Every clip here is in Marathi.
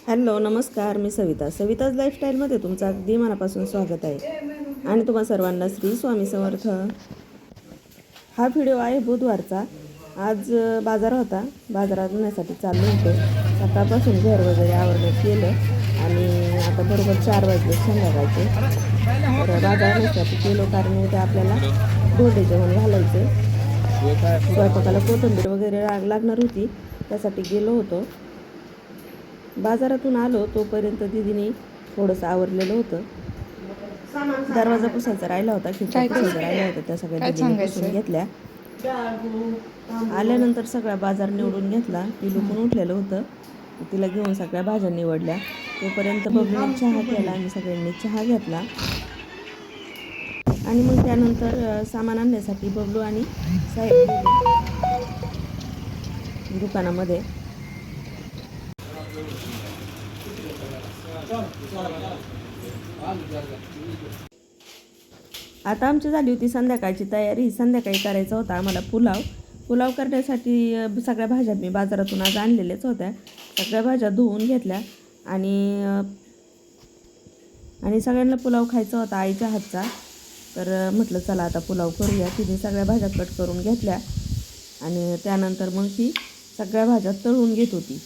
हॅलो नमस्कार, मी सविताज लाईफस्टाईलमध्ये तुमचं अगदी मनापासून स्वागत आहे आणि तुम्हा सर्वांना श्री स्वामी समर्थ. हा व्हिडिओ आहे बुधवारचा. आज बाजार होता, बाजारात नेण्यासाठी चाललो होतो. सकाळपासून घर वगैरे आवरण्यात केलं आणि आता बरोबर 4 वाजले संध्याकाळचे. तर बाजार नेण्यासाठी केलो कारण उद्या आपल्याला धोंडे जेवण घालायचं. स्वयंपाकाला कोथिंबीर वगैरे लागणार होती, त्यासाठी गेलो होतो. बाजारातून आलो तोपर्यंत दीदीने थोडंसं आवरलेलं होतं. दरवाजा पुसायचा राहिला होता, खिडक्या पुसायचा राहिला होता, त्या सगळ्या दीदीने पुसून घेतल्या. आल्यानंतर सगळा बाजार निवडून घेतला. पिलू पण उठलेलं होतं, तिला घेऊन सगळ्या भाज्या निवडल्या. तोपर्यंत बबलूने चहा केला आणि सगळ्यांनी चहा घेतला. आणि मग त्यानंतर सामान आणण्यासाठी बबलू आणि साहेब गेले दुकानामध्ये. आता आमची झाली होती संध्याकाळची तयारी. संध्याकाळी करायचा होता आम्हाला पुलाव करण्यासाठी सगळ्या भाज्या मी बाजारातून आज आणलेल्याच होत्या. सगळ्या भाज्या धुवून घेतल्या आणि सगळ्यांना पुलाव खायचा होता आईच्या हातचा. तर म्हटलं चला आता पुलाव करूया. तिने सगळ्या भाज्या कट करून घेतल्या आणि त्यानंतर मग ती सगळ्या भाज्या तळून घेत होती.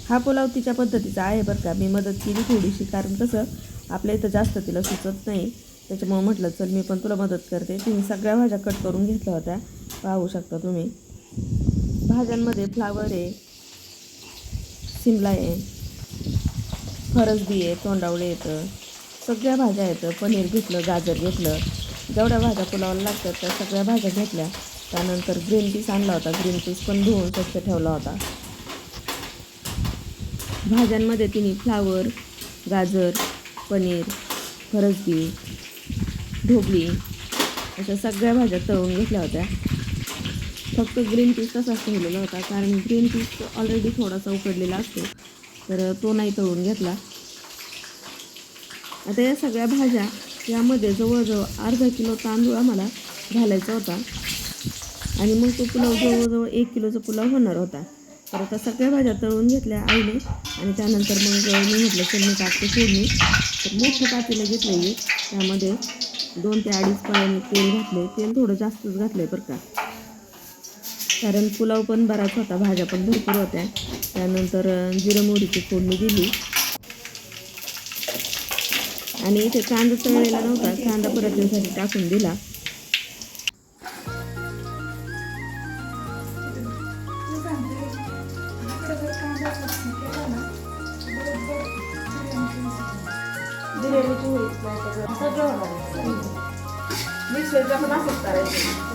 हा पुलाव तिच्या पद्धतीचा आहे बरं का. मी मदत केली थोडीशी, कारण कसं आपल्या इथं जास्त तिला सुचत नाही, त्याच्यामुळे म्हटलं चल मी पण तुला मदत करते. तिने सगळ्या भाज्या कट करून घेतल्या होत्या, पाहू शकता तुम्ही. भाज्यांमध्ये फ्लावर आहे, शिमला आहे, फरसबी आहे, तोंडावळे येतं, सगळ्या भाज्या येतं. पनीर घेतलं, गाजर घेतलं, जेवढ्या भाज्या पुलावाला लागतात त्या सगळ्या भाज्या घेतल्या. त्यानंतर ग्रीन पीस आणला होता, ग्रीन पीस पण धुवून स्वच्छ ठेवला होता. भाज्यांमध्ये तिने फ्लावर, गाजर, पनीर, फरसबी, ढोबळी अशा सगळ्या भाज्या तळून घेतल्या होत्या. फक्त ग्रीन पीस तसाच ठेवलेला होता, कारण ग्रीन पीस ऑलरेडी थोडासा उकडलेला असतो, तर तो नाही तळून घेतला. आता या सगळ्या भाज्या यामध्ये जवळजवळ अर्धा किलो तांदूळ आम्हाला घालायचा होता आणि मग तो पुलाव जवळजवळ 1 किलोचा पुलाव होणार होता. तर आता सगळ्या भाज्या तळून घेतल्या आईने आणि त्यानंतर मग मी म्हटलं चल मी टाकते फोडणी. तर मोठं पातेलं घेतलं आहे, त्यामध्ये 2 ते 2.5 पळ्यांनी तेल घातले. तेल थोडं जास्तच घातलं आहे बरं का, कारण पुलाव पण बराच होता, भाज्या पण भरपूर होत्या. त्यानंतर जिरं मोहरीची फोडणी दिली आणि इथे कांदा तळलेला नव्हता, कांदा परतण्यासाठी टाकून दिला. मिक्सरच्या पण असंच करायचं.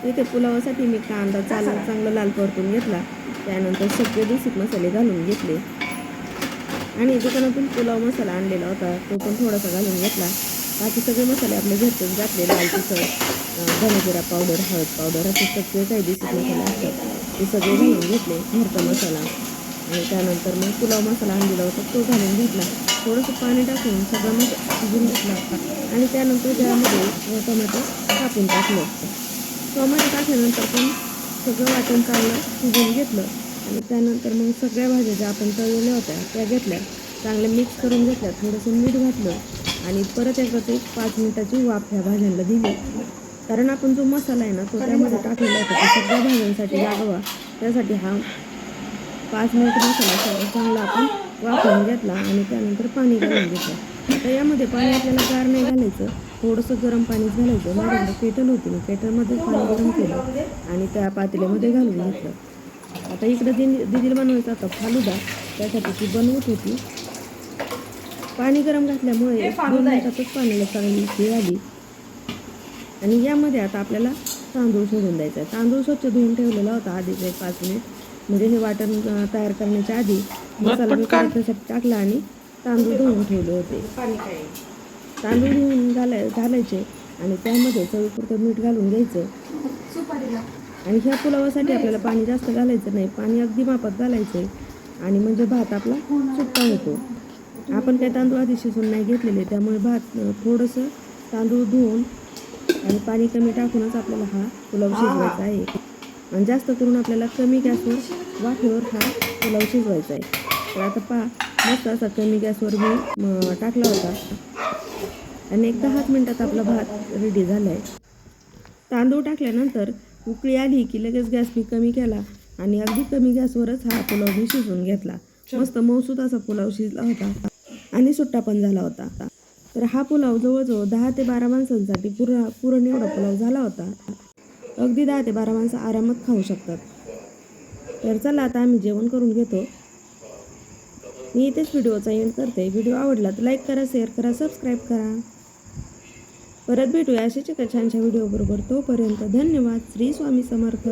इथे पुलावासाठी मी कांदा चांगला लाल परतून घेतला. त्यानंतर सगळे बेसिक मसाले घालून घेतले आणि दुकानातून पुलाव मसाला आणलेला होता, तो पण थोडासा घालून घेतला. बाकी सगळे मसाले आपले घरचेच घातले. लाल तिखट, धनेजिरा पावडर, हळद पावडर असे सगळे काही बेसिक मसाले असतात ते सगळे घालून घेतले, घरचा मसाला. आणि त्यानंतर मग पुलाव मसाला आणलेला होता तो घालून घेतला. थोडंसं पाणी टाकून सगळं मग शिजून घेतलं होता आणि त्यानंतर त्यामध्ये टोमॅटो कापून टाकलं. टोमॅटो टाकल्यानंतर पण सगळं वाटण चांगलं शिजवून घेतलं आणि त्यानंतर मग सगळ्या भाज्या ज्या आपण तळलेल्या होत्या त्या घेतल्या, चांगल्या मिक्स करून घेतल्या, थोडंसं मीठ घातलं आणि परत एकदा ते 5 मिनिटाची वाफ ह्या भाज्यांना दिली. कारण आपण जो मसाला आहे ना तो त्यामध्ये टाकलेला होता, तो सगळ्या भाज्यांसाठी लागावा त्यासाठी हा 5 मिनिट मसाला चांगला आपण वाफवून घेतला आणि त्यानंतर पाणी घालून घेतलं. तर यामध्ये पाणी आपल्याला गार नाही घालायचं, थोडंसं गरम पाणीच घालायचं. माझ्याकडे केटल होती, मी केटलमध्ये पाणी गरम केलं आणि त्या पातेल्यामध्ये घालून घेतलं. आता इकडं दिदीला बनवायचा होता फालुदा, त्यासाठी ती बनवत होती. पाणी गरम घातल्यामुळे 2 मिनिटातच पाण्याला चांगली उकळी आली आणि यामध्ये आता आपल्याला तांदूळ सोडून द्यायचा आहे. तांदूळ स्वच्छ धुवून ठेवलेला होता आधीच एक 5 मिनिट, म्हणजे हे वाटण तयार करण्याच्या आधी मसाला मी परतण्यासाठी टाकला आणि तांदूळ धुवून ठेवले होते. तांदूळ धुवून घालायचे आणि त्यामध्ये चवीपुरतं मीठ घालून घ्यायचं. आणि ह्या पुलावासाठी आपल्याला पाणी जास्त घालायचं नाही, पाणी अगदी मापात घालायचं आहे आणि म्हणजे भात आपला सुट्टा होतो. आपण काही तांदूळ आधी शिजून नाही घेतलेले, त्यामुळे भात थोडंसं तांदूळ धुवून आणि पाणी कमी टाकूनच आपल्याला हा पुलाव शिजवायचा आहे. आणि जास्त करून आपल्याला कमी गॅसवर वाफेवर हा पुलाव शिजवायचा आहे. तर आता मस्त असा कमी गॅसवर मी टाकला होता आणि एक 10 मिनिटात आपला भात रेडी झाला आहे. तांदूळ टाकल्यानंतर उकळी आली की लगेच गॅस मी कमी केला आणि अगदी कमी गॅसवरच हा पुलाव मी शिजवून घेतला. मस्त मऊसूत असा पुलाव शिजला होता आणि सुट्टा पण झाला होता. तर हा पुलाव जवळजवळ 10 ते 12 माणसांसाठी पुरण एवढा पुलाव झाला होता. अगदी 10 ते 12 माणसं आरामात खाऊ शकतात. तर चला आता आम्ही जेवण करून घेतो. मी इथेच व्हिडिओचा एंड करते. व्हिडिओ आवडला तर लाईक करा, शेअर करा, सबस्क्राईब करा. परत भेटूया अशाच एका छानशा व्हिडिओबरोबर. तोपर्यंत धन्यवाद. श्री स्वामी समर्थ.